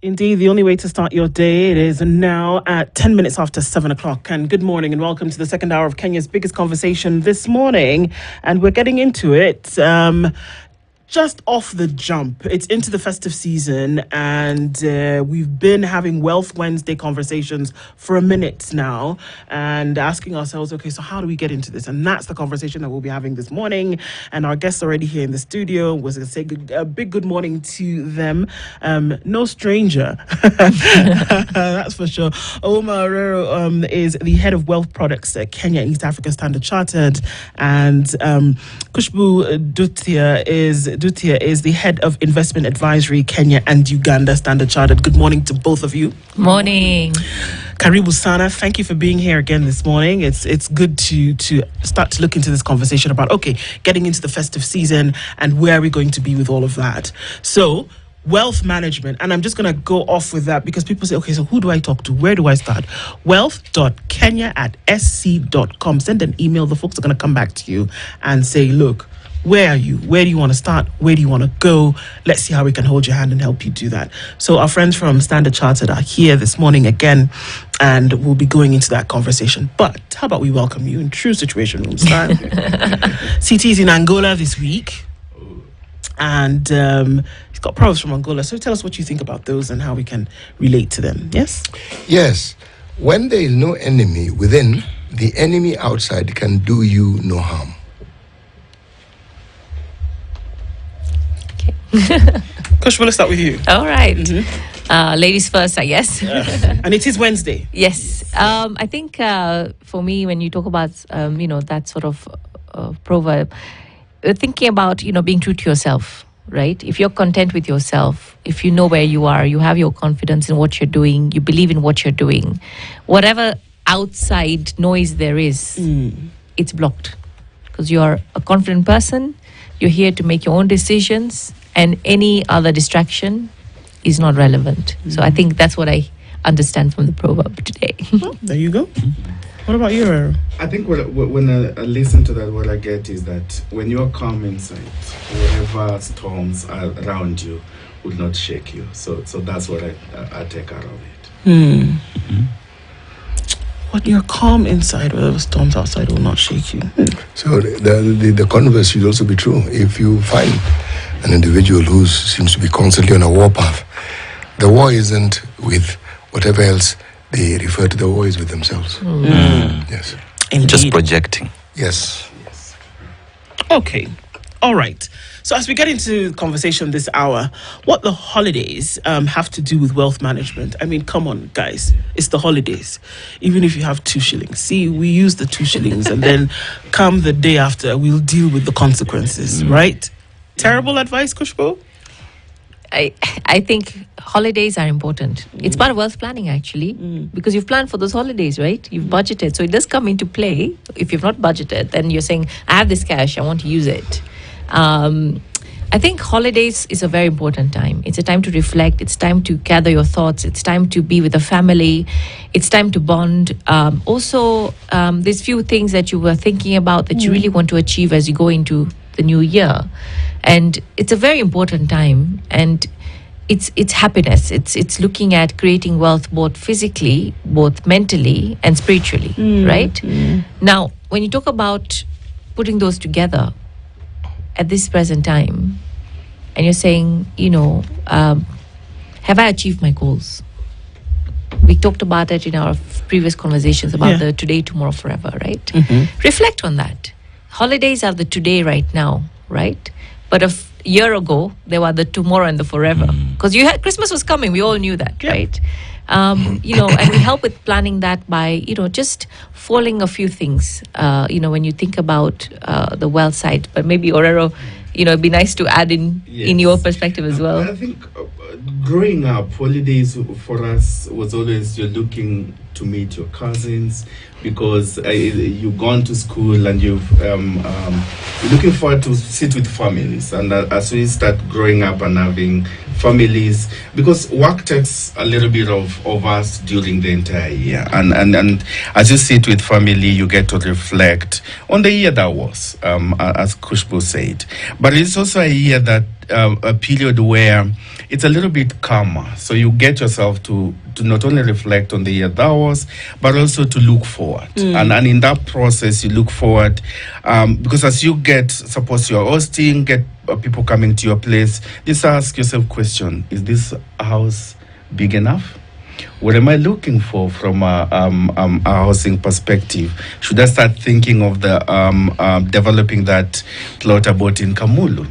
Indeed, the only way to start your day. It is now at 10 minutes after 7 o'clock. And good morning and welcome to the second hour of Kenya's biggest conversation this morning. And we're getting into it. Just off the jump, it's into the festive season, and we've been having Wealth Wednesday conversations for a minute now and asking ourselves, okay, so how do we get into this? And that's the conversation that we'll be having this morning. And our guests already here in the studio. Was going to say a big good morning to them. No stranger, that's for sure. Omar Arero is the head of wealth products at Kenya East Africa Standard Chartered, and Kushbu Dutia is the head of investment advisory, Kenya and Uganda Standard Chartered. Good morning to both of you. Morning. Karibu Sana, thank you for being here again this morning. It's good to start to look into this conversation about, okay, getting into the festive season and where are we going to be with all of that. So, wealth management, and I'm just going to go off with that because people say, okay, so who do I talk to? Where do I start? wealth.kenya@sc.com. Send an email. The folks are going to come back to you and say, look, where are you? Where do you want to start? Where do you want to go? Let's see how we can hold your hand and help you do that. So our friends from Standard Chartered are here this morning again, and we'll be going into that conversation. But how about we welcome you in true situation room style? CT is in Angola this week, and he's got pros from Angola. So tell us what you think about those and how we can relate to them. Yes? Yes. When there is no enemy within, the enemy outside can do you no harm. Kush, let's start with you. All right. Mm-hmm. Ladies first, I guess. And it is Wednesday. Yes. I think for me, when you talk about, that sort of proverb, thinking about, being true to yourself, right? If you're content with yourself, if you know where you are, you have your confidence in what you're doing, you believe in what you're doing, whatever outside noise there is, it's blocked. Because you're a confident person, you're here to make your own decisions, and any other distraction is not relevant. So I think that's what I understand from the proverb today. There you go. What about you, Aaron? I think when I listen to that, what I get is that when you're calm inside, whatever storms are around you will not shake you. So that's what I take out of it. When you're calm inside, whatever storms outside will not shake you. So the converse should also be true. If you find an individual who seems to be constantly on a warpath, the war isn't with whatever else. They refer to the war is with themselves. Yes. Indeed. Just projecting. Yes. Okay. All right. So as we get into conversation this hour, what the holidays have to do with wealth management. I mean, come on, guys. It's the holidays. Even if you have 2 shillings. See, we use the 2 shillings and then come the day after, we'll deal with the consequences, right? Terrible advice, Kushbo? I think holidays are important. It's part of wealth planning, actually, because you've planned for those holidays, right? You've budgeted. So it does come into play. If you've not budgeted, then you're saying, I have this cash, I want to use it. I think holidays is a very important time. It's a time to reflect. It's time to gather your thoughts. It's time to be with the family. It's time to bond. Also, there's few things that you were thinking about that you really want to achieve as you go into the new year. And it's a very important time. And it's happiness. It's looking at creating wealth both physically, both mentally and spiritually, right? Now, when you talk about putting those together at this present time, and you're saying, have I achieved my goals? We talked about it in our previous conversations about the today, tomorrow, forever, right? Reflect on that. Holidays are the today right now, right? But a year ago, they were the tomorrow and the forever. Because Christmas was coming, we all knew that, right? And we help with planning that by, just following a few things, when you think about the wealth side. But maybe Orero, it'd be nice to add in your perspective as well. I think growing up, holidays for us was always you're looking to meet your cousins because you've gone to school and you're looking forward to sit with families. And as we start growing up and having families, because work takes a little bit of us during the entire year, and as you sit with family, you get to reflect on the year that was, as Kushbu said. But it's also a year that a period where it's a little bit calmer. So you get yourself to not only reflect on the year that was, but also to look forward. And in that process, you look forward because as you get, suppose you're hosting, get people coming to your place, just ask yourself question, is this house big enough? What am I looking for from a housing perspective? Should I start thinking of the developing that plot I bought in Kamulu?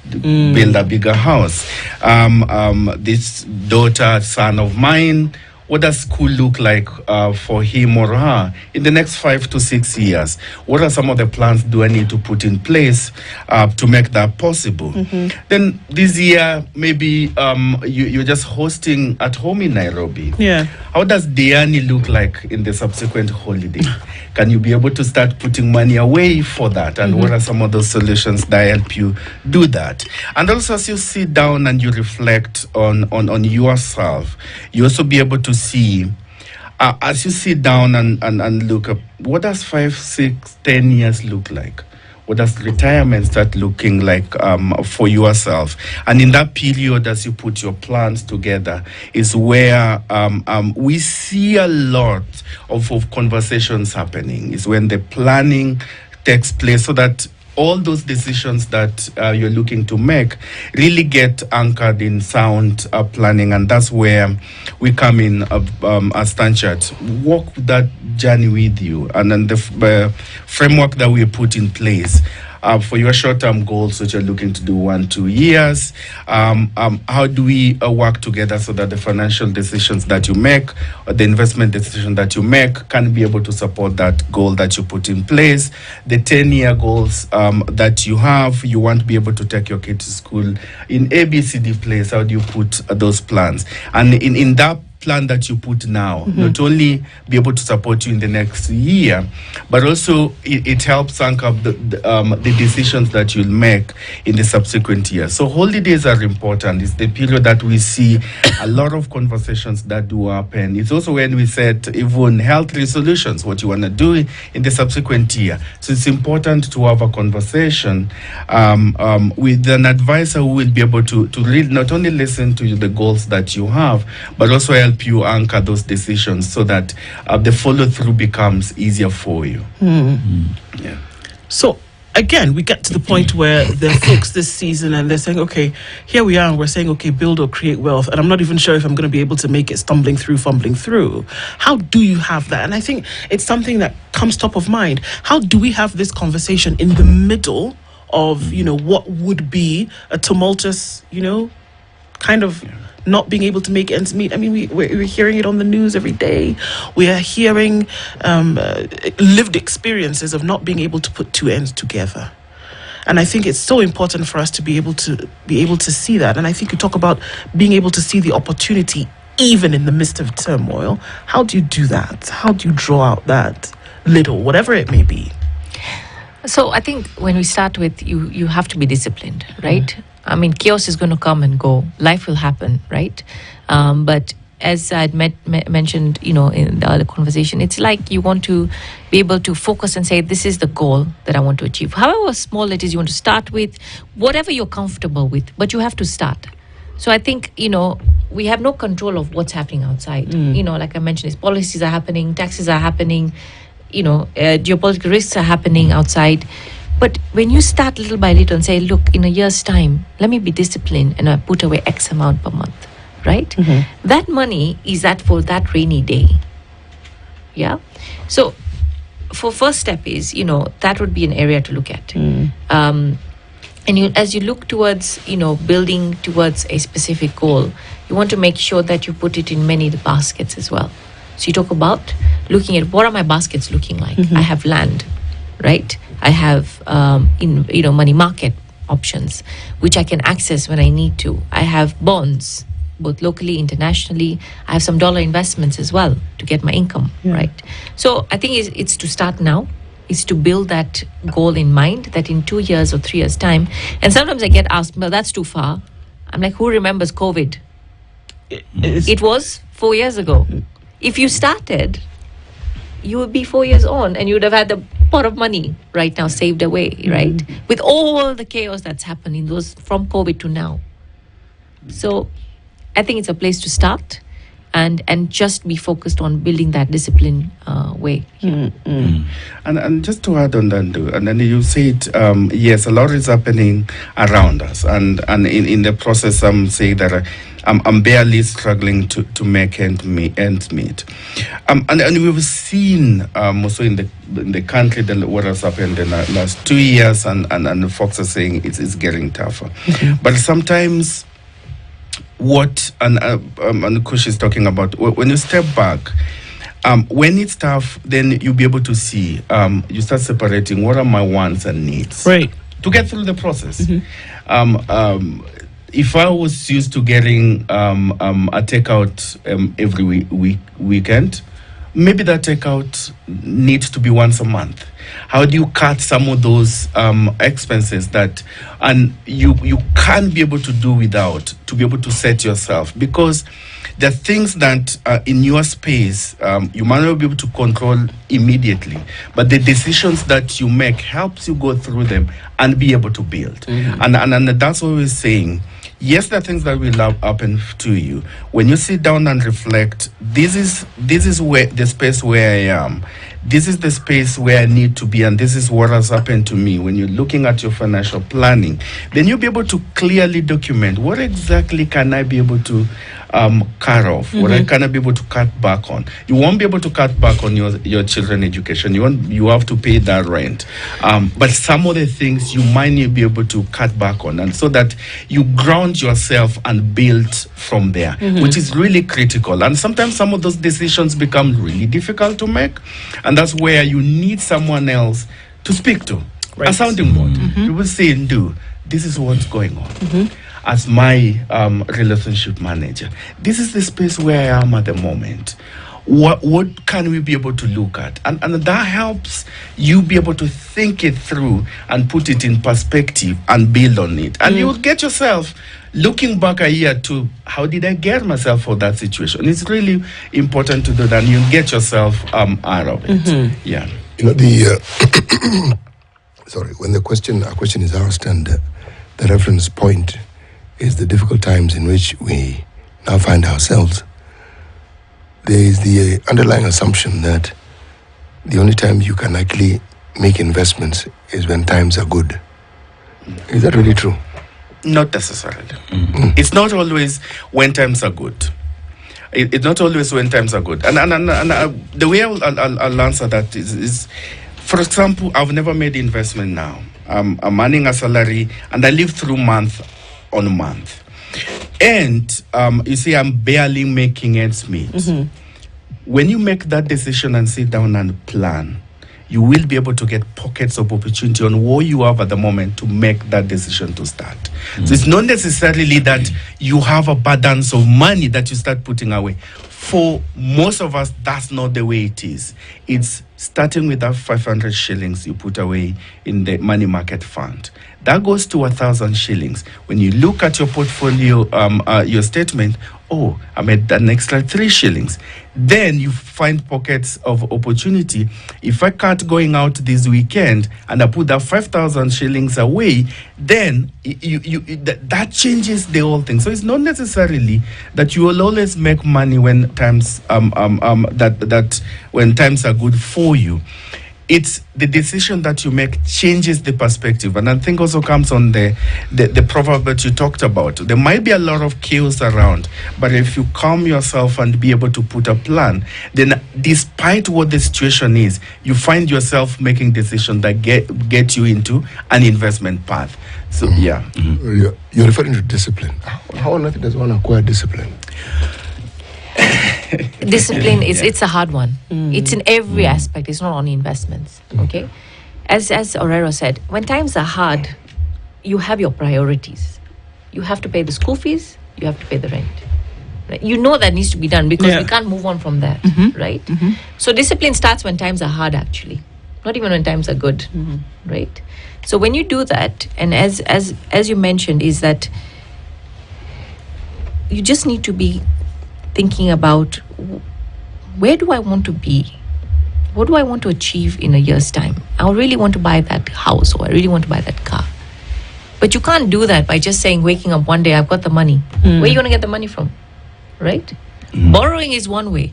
Build a bigger house. This daughter, son of mine, what does school look like for him or her in the next 5 to 6 years? What are some of the plans do I need to put in place to make that possible? Then this year, maybe you're just hosting at home in Nairobi. Yeah. How does Diani look like in the subsequent holiday? Can you be able to start putting money away for that? And what are some of those solutions that help you do that? And also, as you sit down and you reflect on yourself, you also be able to see, as you sit down and look up, what does 5, 6, 10 years look like? What does retirement start looking like for yourself? And in that period, as you put your plans together, is where we see a lot of conversations happening. Is when the planning takes place, so that all those decisions that you're looking to make really get anchored in sound planning. And that's where we come in as Stanchart, walk that journey with you. And then the framework that we put in place for your short-term goals, which you're looking to do 1-2 years, how do we work together so that the financial decisions that you make, or the investment decision that you make, can be able to support that goal that you put in place? The 10-year goals that you have, you want to be able to take your kid to school in ABCD place. How do you put those plans? And in that plan that you put now, not only be able to support you in the next year, but also it helps anchor the decisions that you'll make in the subsequent year. So holidays are important. It's the period that we see a lot of conversations that do happen. It's also when we set even health resolutions, what you want to do in the subsequent year. So it's important to have a conversation with an advisor who will be able to really not only listen to the goals that you have, but also help you anchor those decisions so that the follow-through becomes easier for you. Yeah. So again, we get to the point where there are folks this season and they're saying, okay, here we are, and we're saying, okay, build or create wealth. And I'm not even sure if I'm going to be able to make it, fumbling through. How do you have that? And I think it's something that comes top of mind. How do we have this conversation in the middle of, what would be a tumultuous, kind of not being able to make ends meet? I mean, we're hearing it on the news every day. We are hearing lived experiences of not being able to put two ends together. And I think it's so important for us to be able to see that. And I think you talk about being able to see the opportunity even in the midst of turmoil. How do you do that? How do you draw out that little, whatever it may be? So I think when we start with you have to be disciplined, right? I mean, chaos is going to come and go. Life will happen, right? But as I'd mentioned, in the other conversation, it's like you want to be able to focus and say, this is the goal that I want to achieve. However small it is, you want to start with, whatever you're comfortable with, but you have to start. So I think, we have no control of what's happening outside. Like I mentioned, these policies are happening, taxes are happening, geopolitical risks are happening outside. But when you start little by little and say, look, in a year's time, let me be disciplined and I put away X amount per month, right? That money is for that rainy day. Yeah. So for first step is, that would be an area to look at. And as you look towards, building towards a specific goal, you want to make sure that you put it in many baskets as well. So you talk about looking at what are my baskets looking like? I have land, right? I have, money market options, which I can access when I need to. I have bonds, both locally, internationally. I have some dollar investments as well to get my income, right? So I think it's to start now. Is to build that goal in mind, that in 2 years or 3 years' time. And sometimes I get asked, well, that's too far. I'm like, who remembers COVID? It was 4 years ago. If you started, you would be 4 years on and you would have had the pot of money right now saved away, right? With all the chaos that's happening, those from COVID to now. So I think it's a place to start and just be focused on building that discipline way. And just to add on that, and then you said, yes, a lot is happening around us, and in the process, I'm saying that I'm barely struggling to make ends meet. And we've seen also in the country what has happened in the last 2 years, and the folks are saying it's getting tougher. But sometimes what and Kush is talking about, when you step back, when it's tough, then you'll be able to see, you start separating what are my wants and needs, Right. to get through the process. If I was used to getting a takeout every weekend, maybe that takeout needs to be once a month. How do you cut some of those expenses that, and you can't be able to do without, to be able to set yourself? Because there are things that in your space you might not be able to control immediately, but the decisions that you make helps you go through them and be able to build. And that's what we're saying. Yes, there are things that will happen to you. When you sit down and reflect, this is where the space where I am. This is the space where I need to be, and this is what has happened to me. When you're looking at your financial planning, then you'll be able to clearly document what exactly can I be able to cut off, what I cannot be able to cut back on. You won't be able to cut back on your children's education. You have to pay that rent. But some of the things you might not be able to cut back on, and so that you ground yourself and build from there, which is really critical. And sometimes some of those decisions become really difficult to make, and that's where you need someone else to speak to. Right. A sounding board. You will say and do, this is what's going on. As my relationship manager, this is the space where I am at the moment. What can we be able to look at? And that helps you be able to think it through and put it in perspective and build on it. And you'll get yourself looking back a year to, how did I get myself for that situation? It's really important to do that, and you'll get yourself out of it. Yeah. You know, the sorry, when a question is asked, and the reference point is the difficult times in which we now find ourselves, there is the underlying assumption that the only time you can actually make investments is when times are good. Is that really true? Not necessarily. It's not always when times are good. It's not always when times are good. And the way I'll answer that is, for example, I've never made investment now. I'm earning a salary, and I live through month on month. And you see, I'm barely making ends meet. When you make that decision and sit down and plan, you will be able to get pockets of opportunity on what you have at the moment to make that decision to start. So it's not necessarily that you have abundance of money that you start putting away. For most of us, that's not the way it is. It's starting with that 500 shillings you put away in the money market fund. That goes to 1,000 shillings. When you look at your portfolio, your statement, oh, I made an extra 3 shillings. Then you find pockets of opportunity. If I cut going out this weekend and I put that 5,000 shillings away, then that changes the whole thing. So it's not necessarily that you will always make money when times when times are good for you. It's the decision that you make changes the perspective. And I think also comes on the proverb that you talked about. There might be a lot of chaos around, but if you calm yourself and be able to put a plan, then despite what the situation is, you find yourself making decisions that get you into an investment path. So, yeah. You're referring to discipline. How on earth does one acquire discipline? Discipline it's a hard one. It's in every aspect. It's not only investments. Okay, as Orero said, when times are hard, you have your priorities. You have to pay the school fees. You have to pay the rent. Right? You know that needs to be done because we can't move on from that. Right. So discipline starts when times are hard. Actually, not even when times are good. Right. So when you do that, and as you mentioned, is that you just need to be thinking about, where do I want to be? what do I want to achieve in a year's time? I really want to buy that house, or I really want to buy that car. But you can't do that by just saying, waking up one day, I've got the money. Where are you going to get the money from? Right? Borrowing is one way,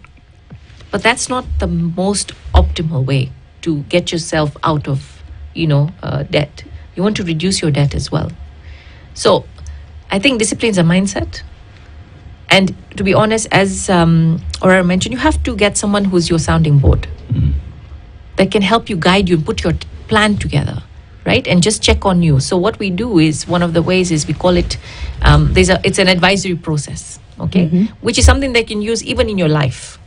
but that's not the most optimal way to get yourself out of, debt. You want to reduce your debt as well. So I think discipline is a mindset. And to be honest, as Aurora mentioned, you have to get someone who's your sounding board that can help you, guide you, and put your plan together, right? And just check on you. So what we do is, one of the ways is, we call it, it's an advisory process, okay? Which is something they can use even in your life,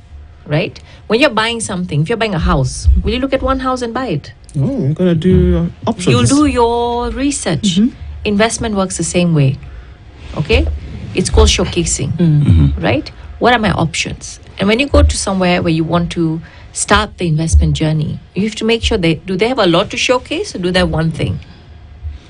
right? When you're buying something, if you're buying a house, will you look at one house and buy it? Oh, you're going to do options. You'll do your research. Investment works the same way, okay? It's called showcasing, right? What are my options? And when you go to somewhere where you want to start the investment journey, you have to make sure do they have a lot to showcase, or do they have one thing,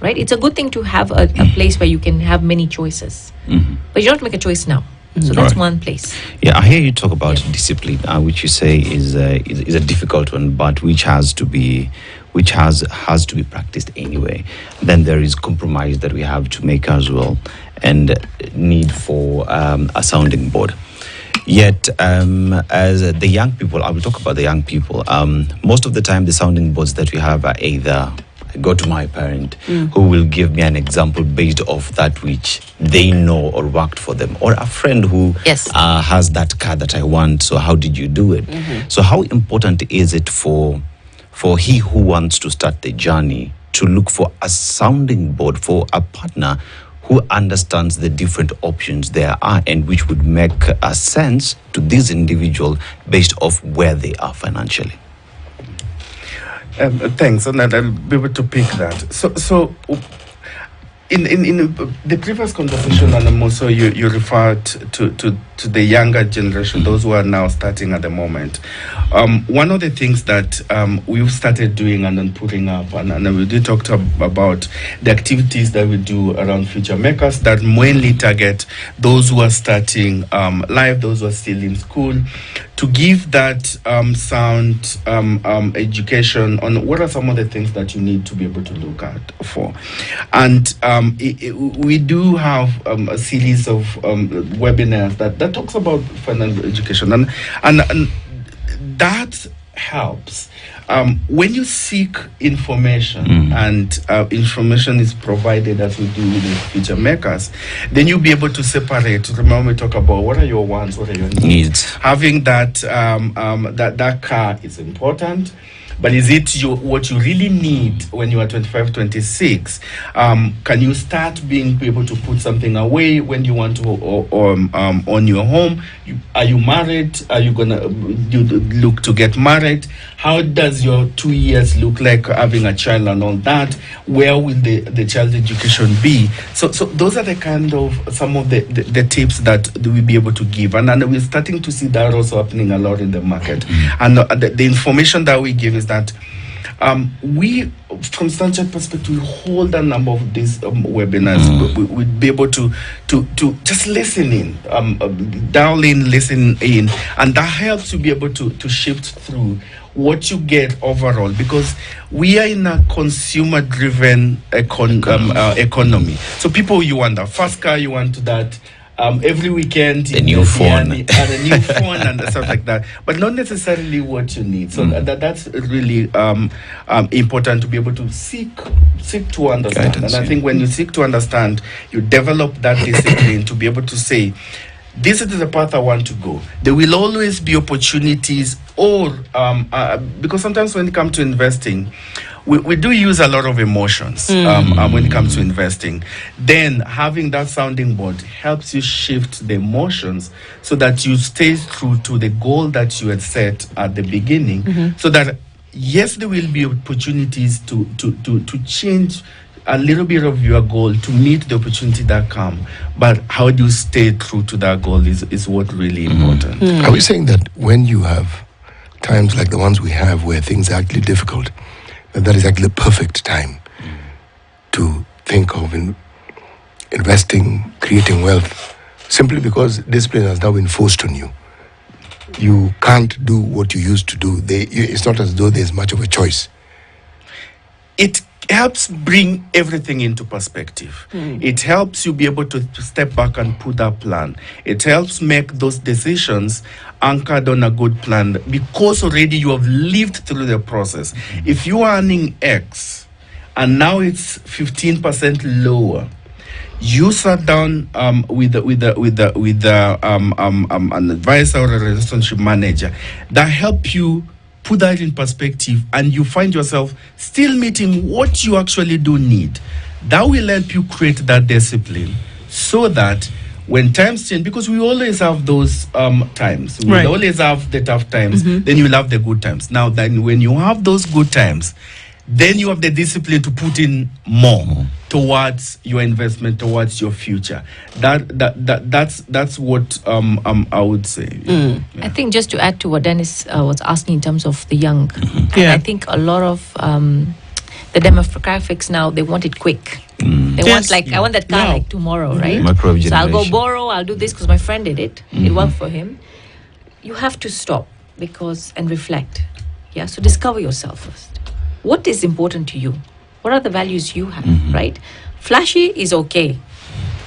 right? It's a good thing to have a place where you can have many choices, but you don't have to make a choice now. So that's one place. Yeah, I hear you talk about discipline, which you say is a difficult one, but which has to be practiced anyway. Then there is compromise that we have to make as well, and need for a sounding board. Yet, as the young people, I will talk about the young people. Most of the time, the sounding boards that we have are either I go to my parent who will give me an example based off that which they know or worked for them, or a friend who has that car that I want. So how did you do it? So how important is it for he who wants to start the journey to look for a sounding board, for a partner who understands the different options there are, and which would make a sense to this individual based off where they are financially? Thanks, and I'll be able to pick that. So in the previous conversation, and also you referred to the younger generation, those who are now starting at the moment. One of the things that we've started doing and then putting up, and we did talk about the activities that we do around Future Makers that mainly target those who are starting life, those who are still in school, to give that sound education on what are some of the things that you need to be able to look at for. And we do have a series of webinars that talks about financial education, and that helps. When you seek information and information is provided as we do with the Future Makers, then you'll be able to separate. Remember, we talk about what are your wants, what are your needs. Having that that car is important. But is it what you really need when you are 25, 26? Can you start being able to put something away when you want to on your home? Are you married? Are you going to look to get married? How does your 2 years look like having a child and all that? Where will the child education be? So those are the kind of some of the tips that we'll be able to give. And we're starting to see that also happening a lot in the market. And the information that we give is that we, from Stanchart perspective, we hold a number of these webinars. We'd be able to just listen in, dial in, listen in, and that helps you be able to shift through what you get overall, because we are in a consumer-driven economy. So people, you want a fast car, you want that. Every weekend, the new phone, and a new phone and stuff like that, but not necessarily what you need. So that's really important to be able to seek to understand. Guidance, and I think when you seek to understand, you develop that discipline to be able to say, this is the path I want to go. There will always be opportunities, or because sometimes when it comes to investing, we do use a lot of emotions when it comes to investing. Then having that sounding board helps you shift the emotions so that you stay true to the goal that you had set at the beginning. So that, yes, there will be opportunities to change a little bit of your goal to meet the opportunity that come, but how do you stay true to that goal is what really important. Are we saying that when you have times like the ones we have where things are actually difficult, that is actually the perfect time to think of investing, creating wealth, simply because discipline has now been forced on you? you can't do what you used to do. It's not as though there's much of a choice. It helps bring everything into perspective. It helps you be able to step back and put that plan. It helps make those decisions anchored on a good plan because already you have lived through the process. If you are earning X and now it's 15% lower, you sat down with an advisor or a relationship manager that help you put that in perspective, and you find yourself still meeting what you actually do need. That will help you create that discipline so that when times change, because we always have those times, we always have the tough times, then you'll have the good times. Now, then when you have those good times, then you have the discipline to put in more towards your investment, towards your future. That's what I would say. Yeah. I think just to add to what Dennis was asking in terms of the young, and I think a lot of the demographics now, they want it quick. They want I want that car like tomorrow, right? So I'll go borrow, I'll do this because my friend did it. It worked for him. You have to stop and reflect. Yeah, so discover yourself first. What is important to you? What are the values you have, right? Flashy is okay,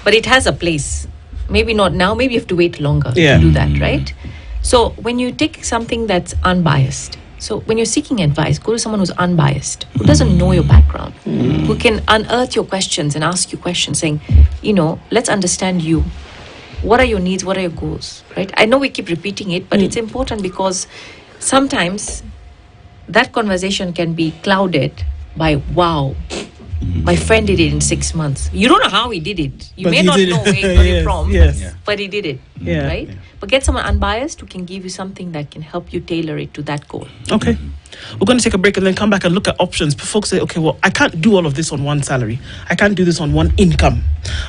but it has a place. Maybe not now, maybe you have to wait longer to do that, right? So when you take something that's unbiased, so when you're seeking advice, go to someone who's unbiased, who doesn't know your background, who can unearth your questions and ask you questions saying, let's understand you. What are your needs? What are your goals, right? I know we keep repeating it, but it's important because sometimes that conversation can be clouded by, wow, my friend did it in 6 months. You don't know how he did it. You may not know where he got it from, but he did it, right? But get someone unbiased who can give you something that can help you tailor it to that goal. Okay. We're going to take a break and then come back and look at options. But folks say, okay, well, I can't do all of this on one salary. I can't do this on one income.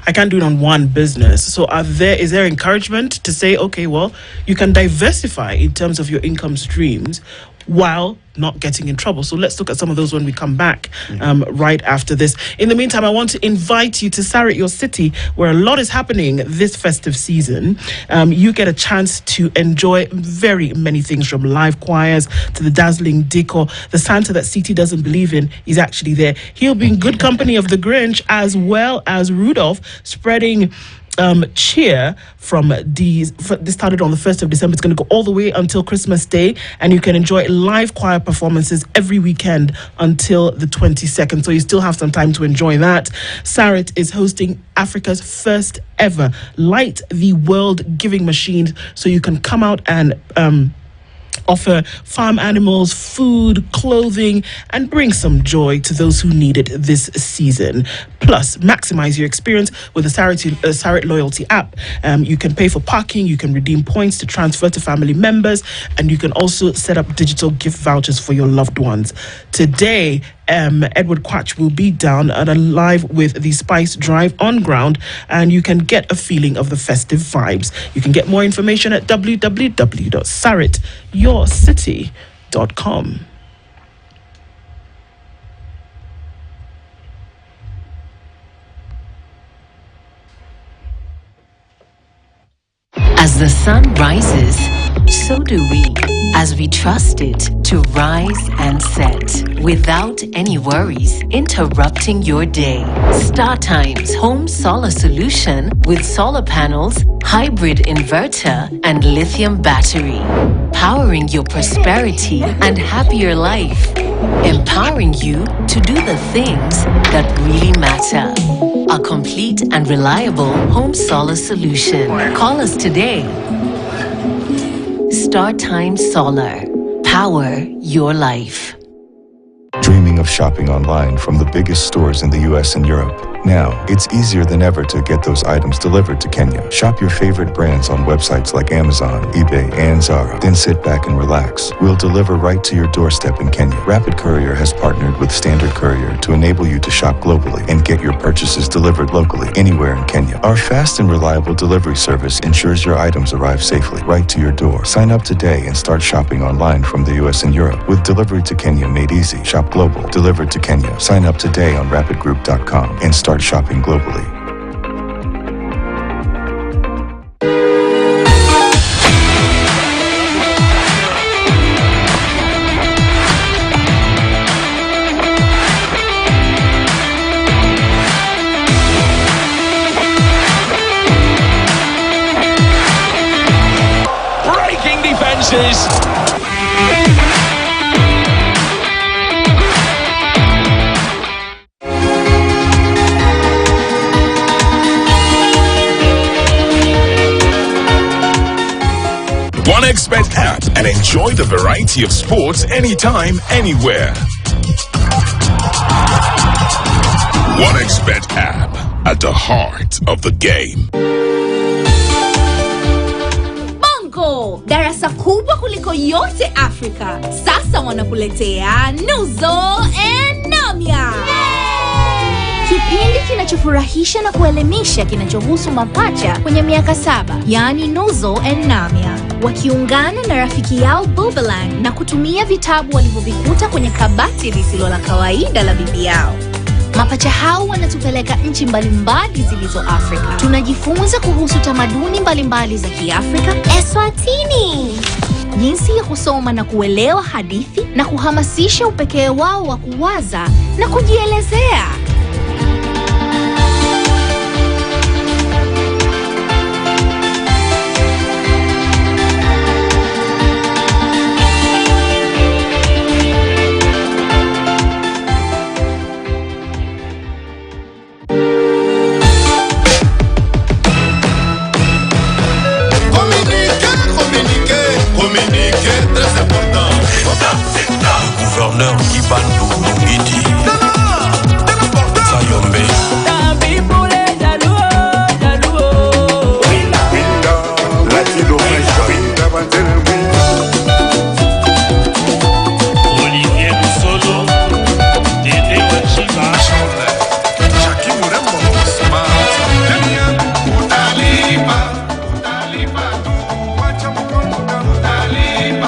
I can't do it on one business. So is there encouragement to say, okay, well, you can diversify in terms of your income streams while not getting in trouble? So let's look at some of those when we come back right after this. In the meantime, I want to invite you to Sarit, your city, where a lot is happening this festive season. You get a chance to enjoy very many things, from live choirs to the dazzling decor. The Santa that CT doesn't believe in is actually there. He'll be in good company of the Grinch as well as Rudolph, spreading cheer from this started on the 1st of December. It's going to go all the way until Christmas Day, and you can enjoy live choir performances every weekend until the 22nd. So you still have some time to enjoy that. Sarit is hosting Africa's first ever Light the World giving machine, so you can come out and offer farm animals food, clothing, and bring some joy to those who need it this season. Plus, maximize your experience with the Sarit Loyalty app. You can pay for parking, you can redeem points to transfer to family members, and you can also set up digital gift vouchers for your loved ones. Today, Edward Quach will be down and live with the Spice Drive on ground, and you can get a feeling of the festive vibes. You can get more information at www.sarityourcity.com. As the sun rises, so do we, as we trust it to rise and set without any worries interrupting your day. StarTime's home solar solution with solar panels, hybrid inverter, and lithium battery. Powering your prosperity and happier life. Empowering you to do the things that really matter. A complete and reliable home solar solution. Call us today. StarTime Solar. Power your life. Dreaming of shopping online from the biggest stores in the US and Europe? Now, it's easier than ever to get those items delivered to Kenya. Shop your favorite brands on websites like Amazon, eBay, and Zara. Then sit back and relax. We'll deliver right to your doorstep in Kenya. Rapid Courier has partnered with Standard Courier to enable you to shop globally and get your purchases delivered locally anywhere in Kenya. Our fast and reliable delivery service ensures your items arrive safely right to your door. Sign up today and start shopping online from the US and Europe. With delivery to Kenya made easy. Shop global. Delivered to Kenya. Sign up today on rapidgroup.com and start shopping globally. misses. OneXBet app and enjoy the variety of sports anytime, anywhere. OneXBet app, at the heart of the game. Bongo, darasa kubwa kuliko yote Afrika. Sasa wanakuletea Nuzo and Namia. Kipindi kinachofurahisha na kuelimisha kinachohusu mapacha kwenye miaka 7, yani Nuzo and Namia, wakiungana na rafiki yao Bubelang na kutumia vitabu walivyovikuta kwenye kabati lisilo la kawaida la bibi yao. Mapacha hao wanatupeleka nchi mbalimbali zilizo Afrika. Tunajifunza kuhusu tamaduni mbalimbali za Kiafrika, Eswatini, jinsi ya kusoma na kuelewa hadithi na kuhamasisha upekee wao wa kuwaza na kujielezea. Gouverneur Kibandou Mungiti Sayombe Olivier Solo Dede Wachiba Jackie Murembo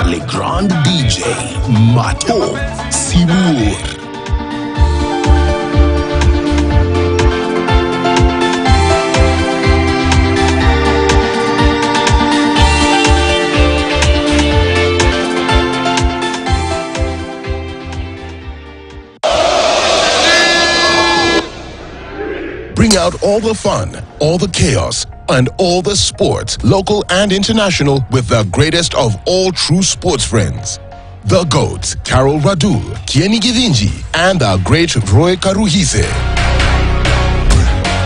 Le Grand DJ Mato Sibur. Bring out all the fun, all the chaos, and all the sports, local and international, with the greatest of all true sports friends. The GOATs, Carol Radul, Kieni Givinji, and the great Roy Karuhise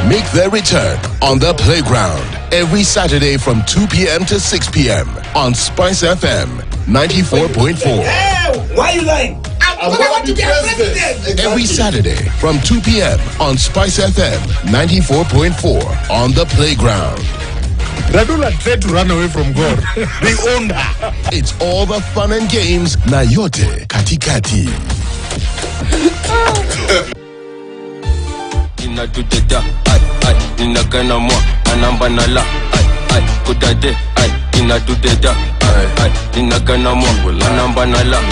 make their return on the playground every Saturday from 2 p.m. to 6 p.m. on Spice FM 94.4. Hey, why are you lying? I'm going to be president. Every Saturday from 2 p.m. on Spice FM 94.4 on the playground. Radula tried to run away from God. They owned her. It's all the fun and games na yote katikati. Inadudeda ninagana mwa anamba nala kudade inadudeda ninagana mwa anamba nala.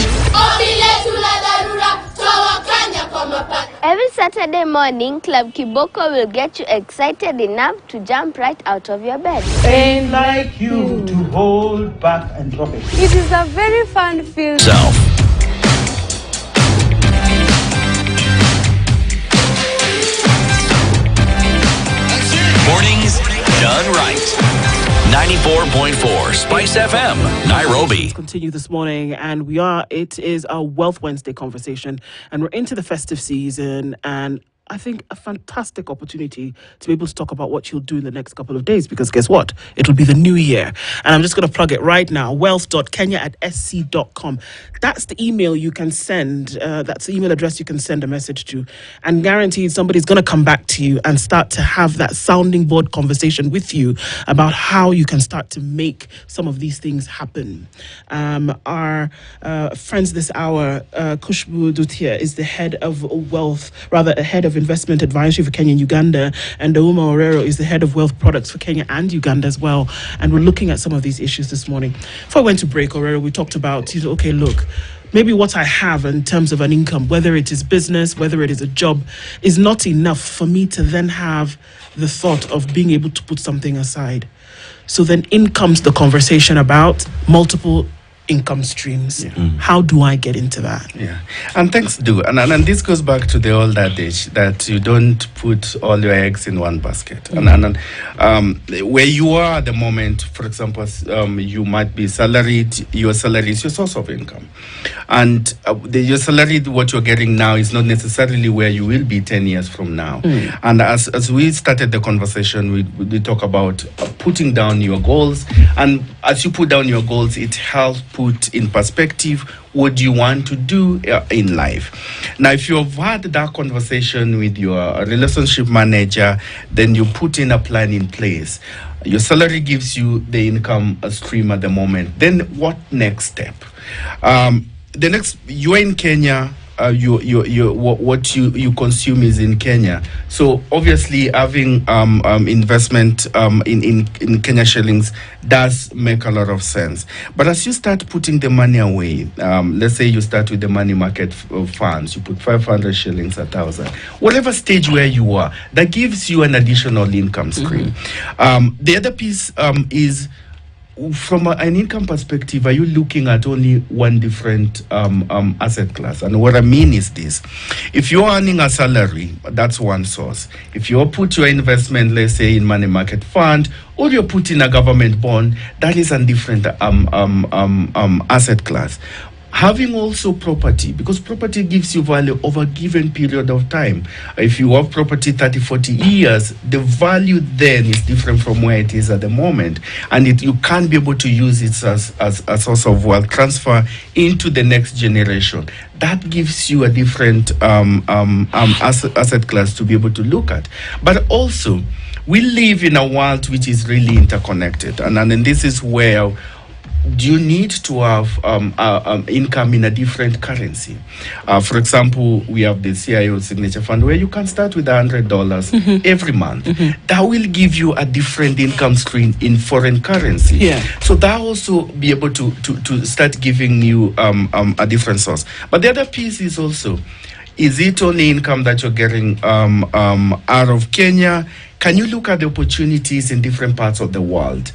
Every Saturday morning, Club Kiboko will get you excited enough to jump right out of your bed. Ain't like you to hold back and drop it. It is a very fun-filled Mornings done right. 94.4 Spice FM, Nairobi. Let's continue this morning, and it is our Wealth Wednesday conversation, and we're into the festive season, and I think a fantastic opportunity to be able to talk about what you'll do in the next couple of days, because guess what? It'll be the new year. And I'm just going to plug it right now, wealth.kenya@sc.com. That's the email you can send. That's the email address you can send a message to. And guaranteed somebody's going to come back to you and start to have that sounding board conversation with you about how you can start to make some of these things happen. Our friends this hour, Kushbu Dutia is the head of investment advisory for Kenya and Uganda, and Dauma Orero is the head of wealth products for Kenya and Uganda as well. And we're looking at some of these issues this morning. Before I went to break, Orero, we talked about, okay, look, maybe what I have in terms of an income, whether it is business, whether it is a job, is not enough for me to then have the thought of being able to put something aside. So then in comes the conversation about multiple income streams. How do I get into that? Yeah, and thanks, Do. And this goes back to the old adage that you don't put all your eggs in one basket. And where you are at the moment, for example, you might be salaried. Your salary is your source of income. And your salary, what you're getting now, is not necessarily where you will be 10 years from now. And as we started the conversation, we talk about putting down your goals. And as you put down your goals, it helps put in perspective what you want to do in life. Now, if you have had that conversation with your relationship manager, then you put in a plan in place. Your salary gives you the income stream at the moment. Then what next step? You're in Kenya. What you consume is in Kenya. So obviously having investment in Kenya shillings does make a lot of sense. But as you start putting the money away, let's say you start with the money market funds, you put 500 shillings, 1,000, whatever stage where you are, that gives you an additional income stream. The other piece is, from an income perspective, are you looking at only one different asset class? And what I mean is this: if you're earning a salary, that's one source. If you put your investment, let's say, in money market fund, or you're putting a government bond, that is a different asset class. Having also property, because property gives you value over a given period of time. If you have property 30, 40 years, the value then is different from where it is at the moment. And you can't be able to use it as a source of wealth transfer into the next generation. That gives you a different asset class to be able to look at. But also, we live in a world which is really interconnected. And this is where you need to have income in a different currency. For example, we have the CIO signature fund where you can start with $100 every month. That will give you a different income stream in foreign currency. So that also be able to start giving you a different source. But the other piece is also, is it only income that you're getting out of Kenya? Can you look at the opportunities in different parts of the world?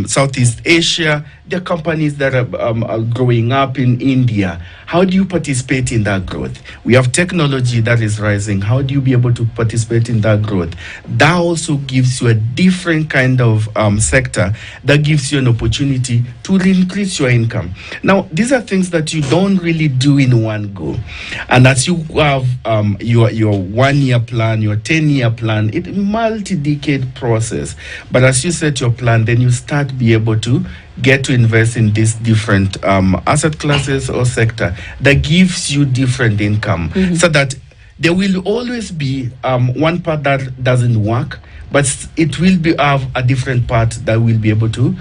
Southeast Asia, there are companies that are growing up in India. How do you participate in that growth? We have technology that is rising. How do you be able to participate in that growth? That also gives you a different kind of sector that gives you an opportunity to increase your income. Now, these are things that you don't really do in one go. And as you have your 1 year plan, your 10-year plan, it's a multi-decade process. But as you set your plan, then you start be able to get to invest in these different asset classes or sector that gives you different income, so that there will always be one part that doesn't work, but it will be have a different part that will be able to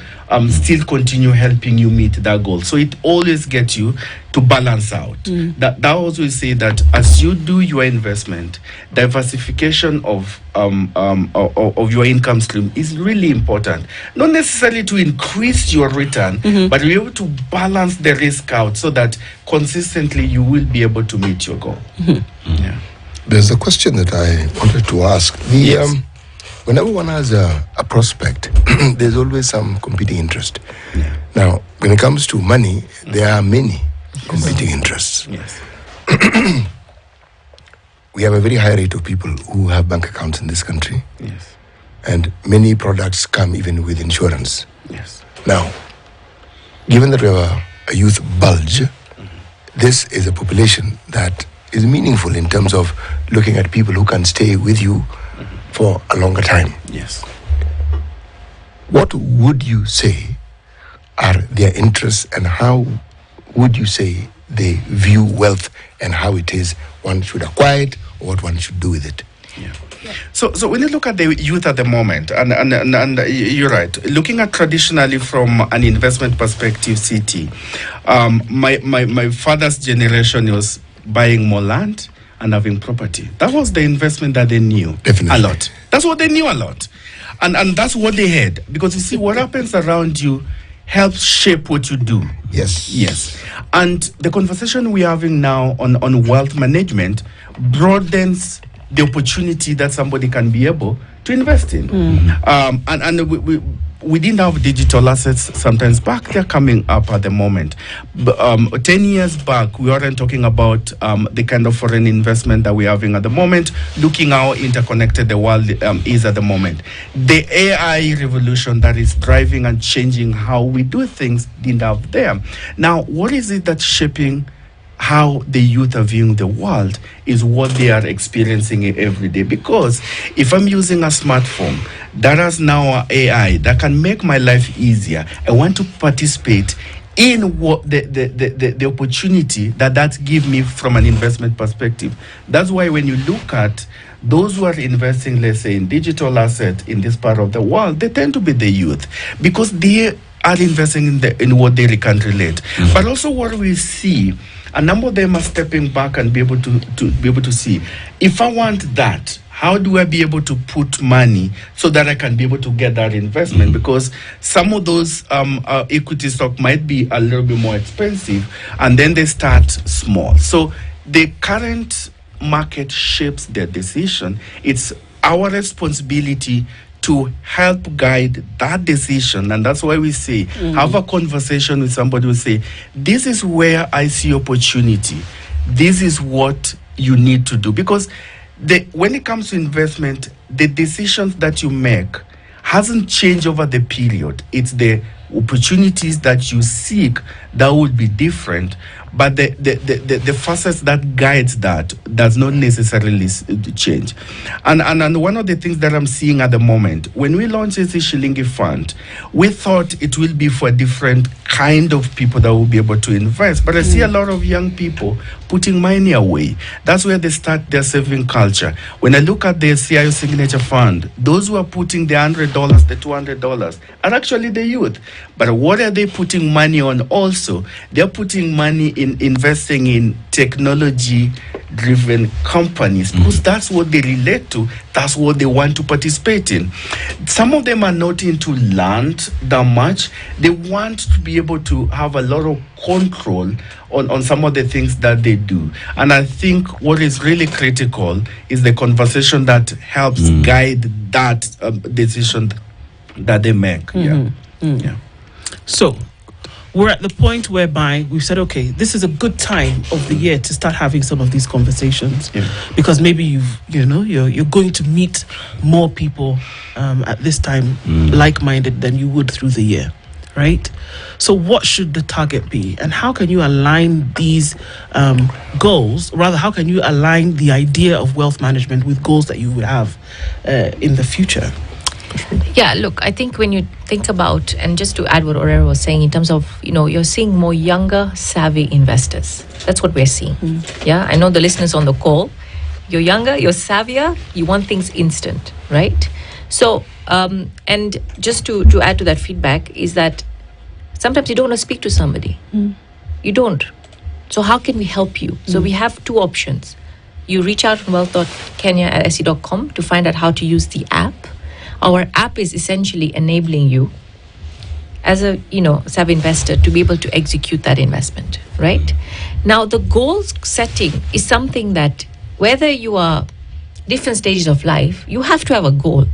still continue helping you meet that goal. So it always gets you to balance out. That also say that as you do your investment, diversification of your income stream is really important. Not necessarily to increase your return, but be able to balance the risk out so that consistently you will be able to meet your goal. There's a question that I wanted to ask. Whenever one has a prospect, there's always some competing interest. Now, when it comes to money, there are many competing interests. We have a very high rate of people who have bank accounts in this country. And many products come even with insurance. Now, given that we have a youth bulge, this is a population that is meaningful in terms of looking at people who can stay with you for a longer time. What would you say are their interests, and how would you say they view wealth and how it is one should acquire it or what one should do with it? So when you look at the youth at the moment, and you're right, looking at traditionally from an investment perspective, CT, my father's generation was buying more land and having property. That was the investment that they knew a lot. That's what they knew a lot. And that's what they had. Because you see, what happens around you helps shape what you do. Yes. And the conversation we're having now on wealth management broadens the opportunity that somebody can be able to invest in. we didn't have digital assets sometimes back. They're coming up at the moment. 10 years back, we weren't talking about the kind of foreign investment that we're having at the moment, looking how interconnected the world is at the moment. The AI revolution that is driving and changing how we do things didn't have them. Now, what is it that's shaping how the youth are viewing the world is what they are experiencing every day. Because if I'm using a smartphone that has now AI that can make my life easier, I want to participate in what the opportunity that give me from an investment perspective. That's why when you look at those who are investing, let's say, in digital assets in this part of the world, they tend to be the youth, because they are investing in what they can relate. But also what we see, a number of them are stepping back and be able to see, if I want that, how do I be able to put money so that I can be able to get that investment? Because some of those equity stock might be a little bit more expensive, and then they start small. So the current market shapes their decision. It's our responsibility to help guide that decision. And that's why we say, have a conversation with somebody who say, this is where I see opportunity. This is what you need to do. Because when it comes to investment, the decisions that you make hasn't changed over the period. It's the opportunities that you seek that would be different. But the facets that guides that does not necessarily change. And one of the things that I'm seeing at the moment, when we launched this Shilingi Fund, we thought it will be for a different kind of people that will be able to invest. But I see a lot of young people putting money away. That's where they start their saving culture. When I look at the CIO Signature Fund, those who are putting the $100, the $200 are actually the youth. But what are they putting money on also? They're putting money in investing in technology-driven companies, because that's what they relate to. That's what they want to participate in. Some of them are not into land that much. They want to be able to have a lot of control on some of the things that they do. And I think what is really critical is the conversation that helps guide that decision that they make. Yeah. So we're at the point whereby we've said, okay, this is a good time of the year to start having some of these conversations, because maybe you're going to meet more people at this time like-minded than you would through the year, right? So what should the target be, and how can you align these goals? Rather, how can you align the idea of wealth management with goals that you would have in the future? Yeah, look, I think when you think about, and just to add what Orero was saying in terms of, you're seeing more younger, savvy investors. That's what we're seeing. Yeah, I know the listeners on the call, you're younger, you're savvier, you want things instant, right? So, and just to add to that feedback is that sometimes you don't want to speak to somebody. You don't. So how can we help you? So we have two options. You reach out on wealth.kenya@se.com to find out how to use the app. Our app is essentially enabling you as a savvy investor to be able to execute that investment, right? Now, the goal setting is something that whether you are different stages of life, you have to have a goal.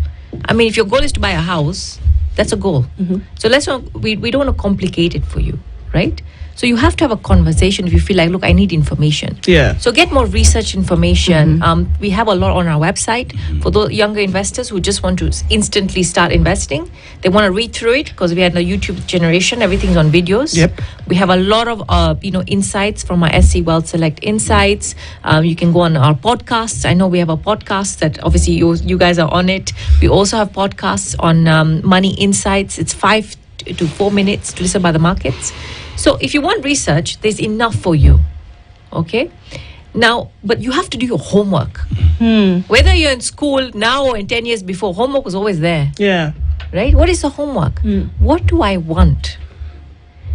I mean, if your goal is to buy a house, that's a goal. So we don't want to complicate it for you, right? So you have to have a conversation if you feel like, look, I need information. Yeah. So get more research information. We have a lot on our website for those younger investors who just want to instantly start investing. They want to read through it because we had a YouTube generation. Everything's on videos. Yep. We have a lot of insights from our SC Wealth Select Insights. You can go on our podcasts. I know we have a podcast that obviously you guys are on it. We also have podcasts on Money Insights. It's 5 to 4 minutes to listen by the markets. So if you want research, there's enough for you, okay? Now, but you have to do your homework. Whether you're in school now or in 10 years before, homework was always there. Yeah. Right? What is the homework? What do I want?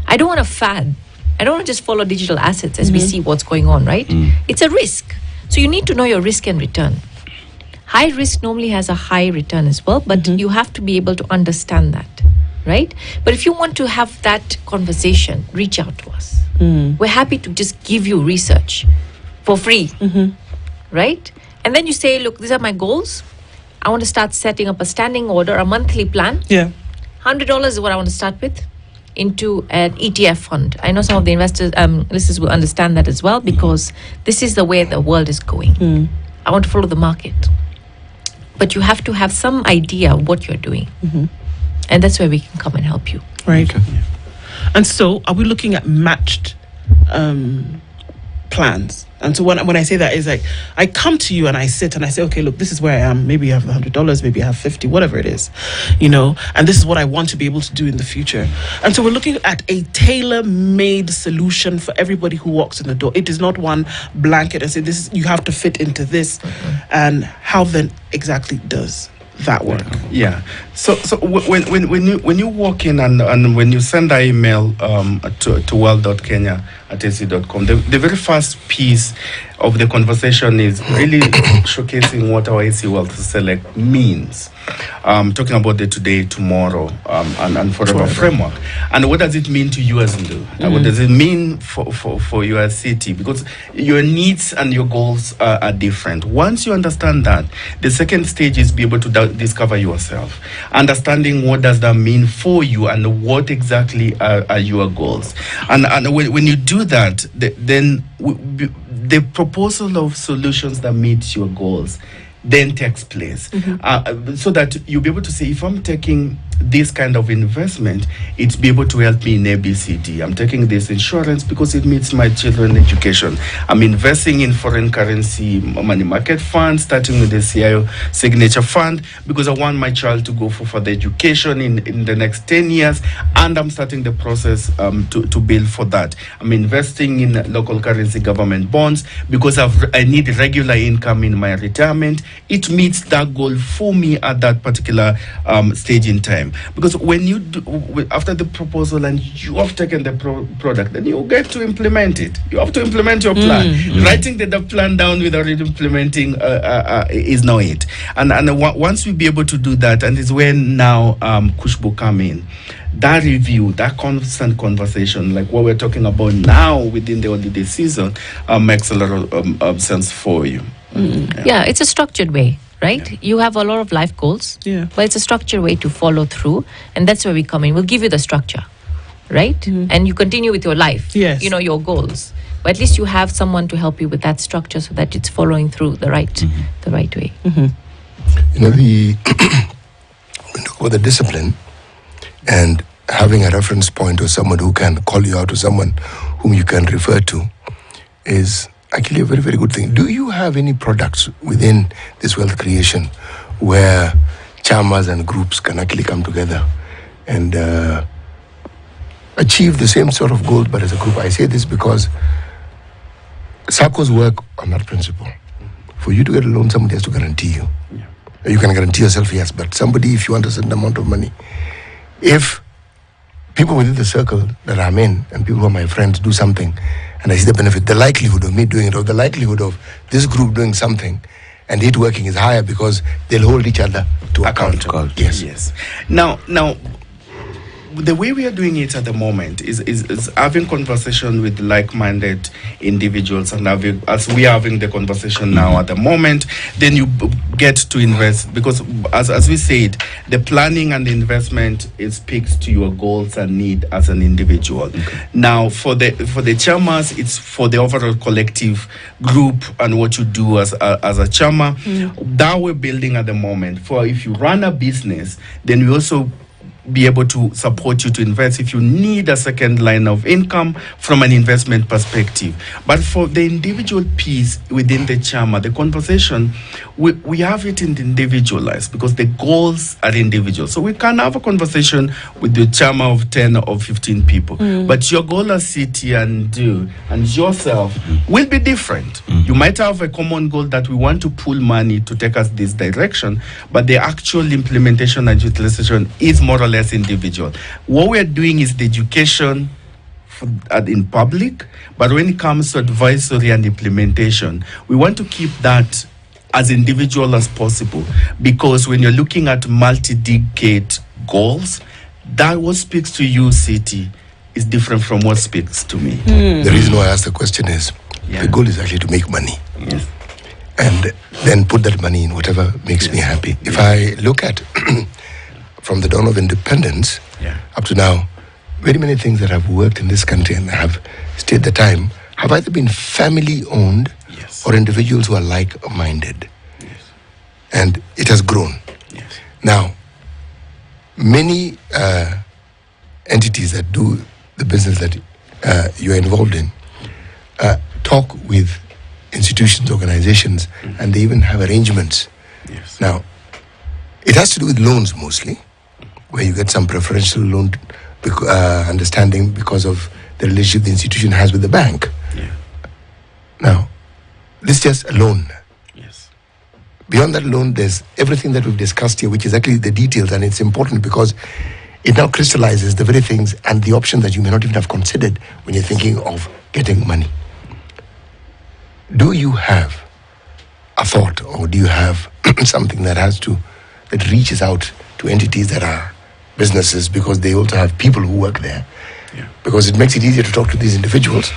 I don't want a fad. I don't want to just follow digital assets as we see what's going on, right? It's a risk. So you need to know your risk and return. High risk normally has a high return as well, but you have to be able to understand that. Right? But if you want to have that conversation, reach out to us. We're happy to just give you research for free. Right? And then you say, look, these are my goals. I want to start setting up a standing order, a monthly plan. Yeah. $100 is what I want to start with into an ETF fund. I know some of the investors, listeners will understand that as well, because this is the way the world is going. I want to follow the market. But you have to have some idea of what you're doing. And that's where we can come and help you. Right. Okay. And so, are we looking at matched plans? And so when I say that, is like, I come to you and I sit and I say, okay, look, this is where I am. Maybe you have $100, maybe I have 50, whatever it is, and this is what I want to be able to do in the future. And so we're looking at a tailor-made solution for everybody who walks in the door. It is not one blanket and say, you have to fit into this. And how then exactly does that work? Yeah. So when you walk in and when you send an email to wealth.kenya@ac.com, the very first piece of the conversation is really showcasing what our AC Wealth Select means. Talking about the today, tomorrow, and forever framework. And what does it mean to you as Ndu? What does it mean for your city? Because your needs and your goals are different. Once you understand that, the second stage is be able to discover yourself. Understanding what does that mean for you and what exactly are your goals. And when you do that, then the proposal of solutions that meet your goals then takes place. So that you'll be able to say, if I'm taking this kind of investment, it's be able to help me in ABCD. I'm taking this insurance because it meets my children's education. I'm investing in foreign currency money market funds, starting with the CIO signature fund, because I want my child to go for further education in the next 10 years, and I'm starting the process to build for that. I'm investing in local currency government bonds because I need regular income in my retirement. It meets that goal for me at that particular stage in time. Because when you do, after the proposal and you have taken the product, then you get to implement it. You have to implement your plan. Writing the plan down without implementing is not it. And once we be able to do that, and it's when now Kushbu come in, that review, that constant conversation, like what we're talking about now within the holiday season, makes a lot of sense for you. Yeah, it's a structured way, right? You have a lot of life goals, but it's a structured way to follow through, and that's where we come in. We'll give you the structure, right? And you continue with your life, your goals. But at least you have someone to help you with that structure so that it's following through the right way. We talk about the discipline and having a reference point or someone who can call you out, or someone whom you can refer to, is actually a very, very good thing. Do you have any products within this wealth creation where chamas and groups can actually come together and achieve the same sort of goals, but as a group? I say this because SACCOs work on that principle. For you to get a loan, somebody has to guarantee you. You can guarantee yourself, yes, but somebody, if you want a certain amount of money, if people within the circle that I'm in and people who are my friends do something and I see the benefit, the likelihood of me doing it or the likelihood of this group doing something and it working is higher because they'll hold each other to account. Yes. Now, the way we are doing it at the moment is having conversation with like-minded individuals, and as we are having the conversation now at the moment, then you get to invest, because as we said, the planning and the investment speaks to your goals and need as an individual. Now for the chairmas, it's for the overall collective group and what you do as a chairman. That we're building at the moment. For if you run a business, then we also be able to support you to invest if you need a second line of income from an investment perspective. But for the individual piece within the chama, the conversation, we have it individualized because the goals are individual. So we can have a conversation with the chama of 10 or 15 people, but your goal as city and yourself will be different. You might have a common goal that we want to pull money to take us this direction, but the actual implementation and utilization is more or less individual. What we're doing is the education in public, but when it comes to advisory and implementation, we want to keep that as individual as possible, because when you're looking at multi-decade goals, that what speaks to you, city, is different from what speaks to me. The reason why I asked the question is the goal is actually to make money. And then put that money in whatever makes me happy. If I look at from the dawn of independence up to now, very many things that have worked in this country and have stayed the time have either been family-owned or individuals who are like-minded. And it has grown. Now, many entities that do the business that you are involved in talk with institutions, organizations, and they even have arrangements. Now, it has to do with loans mostly, where you get some preferential loan understanding because of the relationship the institution has with the bank. Now, this is just a loan. Beyond that loan, there's everything that we've discussed here, which is actually the details, and it's important because it now crystallizes the very things and the options that you may not even have considered when you're thinking of getting money. Do you have a thought, or do you have something that reaches out to entities that are businesses, because they also have people who work there? Because it makes it easier to talk to these individuals.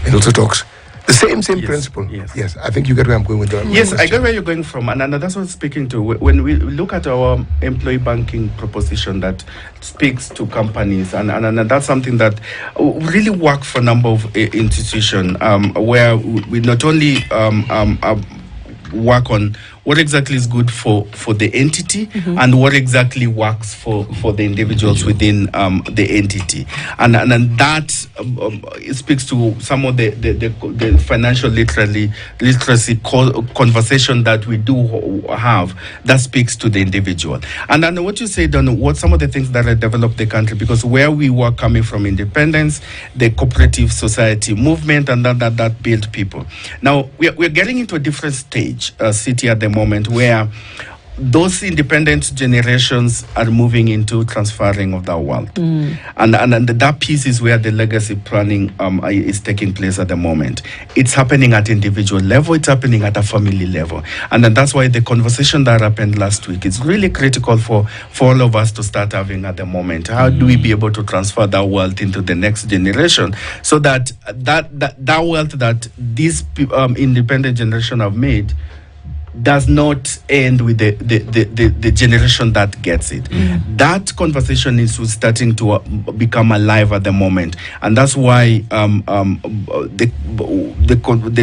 It also talks the same principle. Yes, I think you get where I'm going with that. Yes, I get where you're going from, and that's what I'm speaking to. When we look at our employee banking proposition that speaks to companies, and that's something that really work for a number of institutions, where we not only work on what exactly is good for the entity and what exactly works for the individuals within the entity, and that it speaks to some of the financial literacy conversation that we do have that speaks to the individual. And then what you said on what some of the things that have developed the country, because where we were coming from independence, the cooperative society movement, and that built people. Now we're getting into a different stage, city at the moment, where those independent generations are moving into transferring of that wealth. And that piece is where the legacy planning is taking place at the moment. It's happening at individual level, it's happening at a family level. And that's why the conversation that happened last week is really critical for all of us to start having at the moment. How do we be able to transfer that wealth into the next generation, so that wealth that these independent generation have made does not end with the generation that gets it. That conversation is starting to become alive at the moment, and that's why the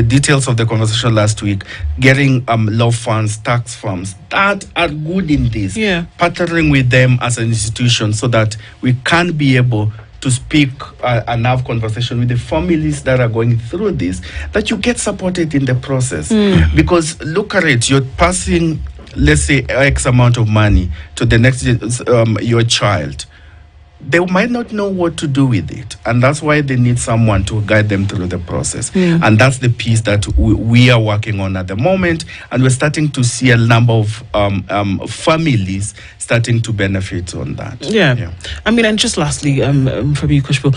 details of the conversation last week, getting law firms, tax firms that are good in this, partnering with them as an institution, so that we can be able to speak and have conversation with the families that are going through this, that you get supported in the process. Because look at it, you're passing, let's say, X amount of money to the next your child. They might not know what to do with it, and that's why they need someone to guide them through the process. And that's the piece that we are working on at the moment, and we're starting to see a number of families starting to benefit on that. I mean, and just lastly, from you, Kushbu,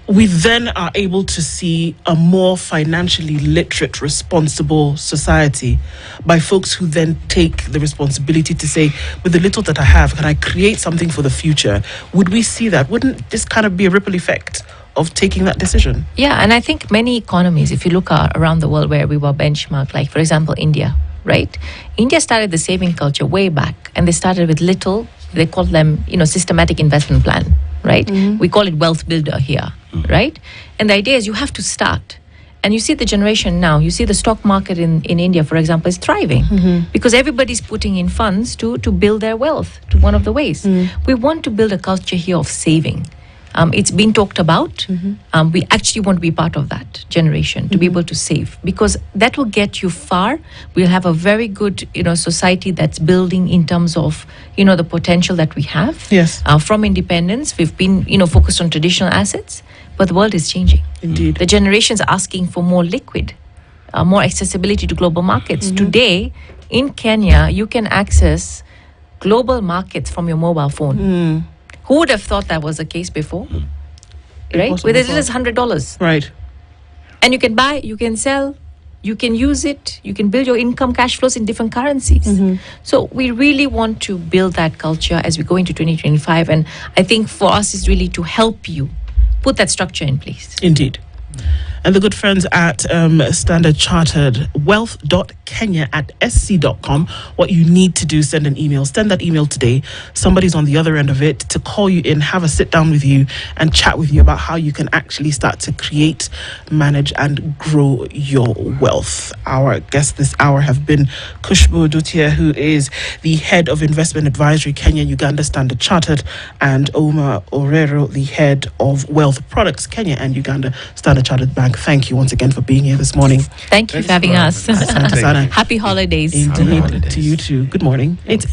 we then are able to see a more financially literate, responsible society by folks who then take the responsibility to say, with the little that I have, can I create something for the future? Would we see that? Wouldn't this kind of be a ripple effect of taking that decision? Yeah, and I think many economies, if you look around the world where we were benchmarked, like for example India, right? India started the saving culture way back, and they started with little. They call them, systematic investment plan, right? We call it wealth builder here, right? And the idea is you have to start. And you see the generation now, you see the stock market in India, for example, is thriving because everybody's putting in funds to build their wealth, to one of the ways. We want to build a culture here of saving. It's been talked about. We actually want to be part of that generation, to be able to save, because that will get you far. We'll have a very good, society that's building in terms of, the potential that we have. Yes. From independence, we've been, focused on traditional assets, but the world is changing. Indeed. The generations are asking for more liquid, more accessibility to global markets. Today, in Kenya, you can access global markets from your mobile phone. Who would have thought that was the case before? Right? With it is $100. Right. And you can buy, you can sell, you can use it, you can build your income cash flows in different currencies. So we really want to build that culture as we go into 2025. And I think for us is really to help you put that structure in place. Indeed. And the good friends at Standard Chartered, wealth.kenya kenya@sc.com. What you need to do, send an email. Send that email today. Somebody's on the other end of it to call you in, have a sit down with you, and chat with you about how you can actually start to create, manage, and grow your wealth. Our guests this hour have been Kushbu Dutia, who is the head of investment advisory, Kenya and Uganda Standard Chartered, and Oma Orero, the head of wealth products, Kenya and Uganda Standard Chartered Bank. Thank you once again for being here this morning. Thank you for having us. Happy holidays. Indeed, to you too. Good morning. It's